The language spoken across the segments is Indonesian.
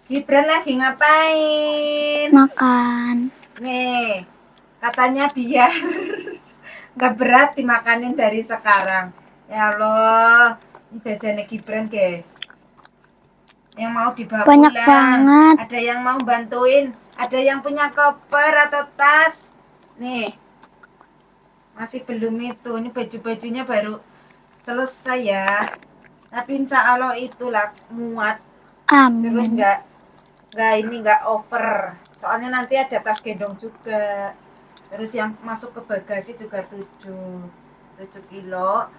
Gibran lagi ngapain? Makan. Nih, katanya biar nggak berat dimakanin dari sekarang. Ya Allah, ini jajannya Gibran ke. Yang mau dibawa Banyak pulang. banget. Ada yang mau bantuin. Ada yang punya koper atau tas. Nih, masih belum itu. Ini baju-bajunya baru selesai ya. Tapi insya Allah itulah muat. Terus Amin. nggak over. Soalnya nanti ada tas gendong juga. Terus yang masuk ke bagasi juga 7 kilo.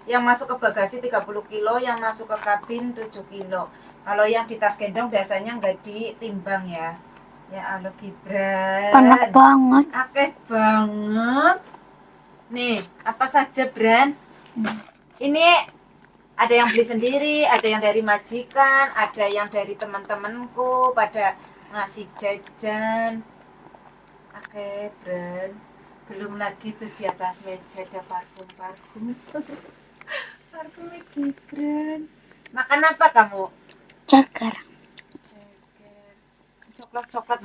Yang masuk ke bagasi 30 kilo, yang masuk ke kabin 7 kilo. Kalau yang di tas gendong biasanya nggak ditimbang ya. Ya Allah Banyak Gibran. banget. Akeh banget. Nih, apa saja Bran? Ini ada yang beli sendiri, ada yang dari majikan, ada yang dari teman-temanku pada ngasih jajan. Oke, Bren. Belum lagi tuh di atas meja ada parfum-parfum. Parfum Gibran. Makan apa kamu? Ceker. Coklat-coklat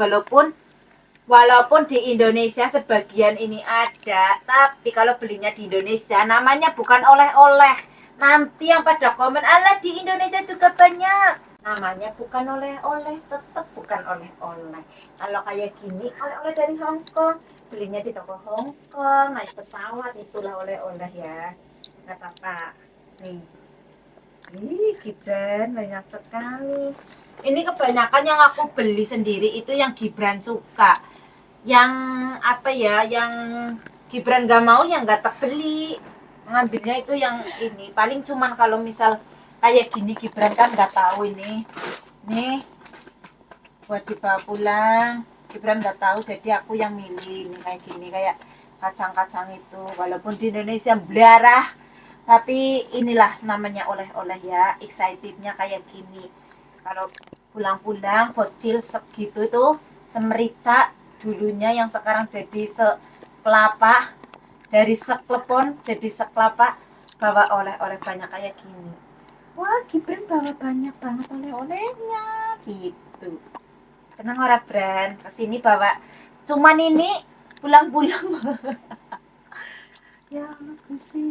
walaupun di Indonesia sebagian ini ada, tapi kalau belinya di Indonesia namanya bukan oleh-oleh. Nanti yang pada komen, "Alah di Indonesia juga banyak." Namanya bukan oleh-oleh, tetap bukan oleh-oleh. Kalau kayak gini, oleh-oleh dari Hong Kong, belinya di toko Hong Kong, naik pesawat, itulah oleh-oleh ya. Nggak apa-apa. Nih. Gibran banyak sekali. Ini kebanyakan yang aku beli sendiri itu yang Gibran suka. Yang apa ya, yang Gibran gak mau yang gak tak beli. Ngambilnya itu yang ini. Paling cuman kalau misal kayak gini Gibran kan gak tahu ini. Nih buat dibawa pulang. Gibran gak tahu jadi aku yang milih nih kayak gini, kayak kacang-kacang itu. Walaupun di Indonesia belarah, tapi inilah namanya oleh-oleh ya, excitednya kayak gini. Kalau pulang-pulang bocil segitu tuh semerica dulunya, yang sekarang jadi sekelapa, dari seklepon jadi sekelapa, bawa oleh-oleh banyak kayak gini. Wah, Gibran bawa banyak banget oleh-olehnya gitu. Senang orang brand kesini bawa cuman ini pulang-pulang. Ya Gusti.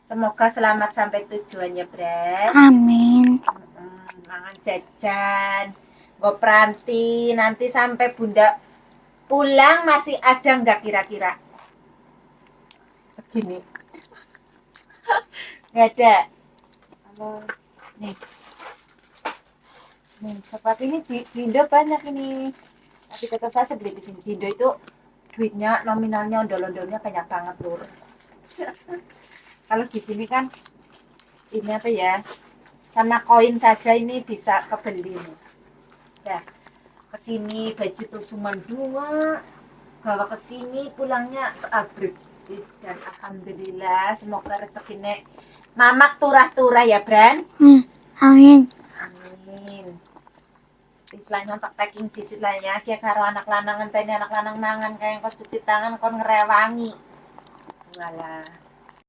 Semoga selamat sampai tujuannya, Bren. Amin. Mangan jajan, Gopranti, nanti sampai Bunda pulang masih ada nggak kira-kira? Segini. Nggak ada. Halo. Nih. Nih, seperti ini Dindo banyak ini. Tapi tetap saya beli di sini. Dindo itu duitnya nominalnya ondol-ondolnya banyak banget, Lur. Kalau di sini kan ini apa ya? Sama koin saja ini bisa kebeli nih. Ya, kesini baju tuh cuma 2, bawa ke sini pulangnya seabrek. Dan alhamdulillah semoga rezekinya mamak turah-turah ya Bran. Amin. Amin. Istilahnya tak packing di istilahnya dia karo anak lanang ngenteni anak lanang mangan kayak kau cuci tangan kau ngerewangi. Walah.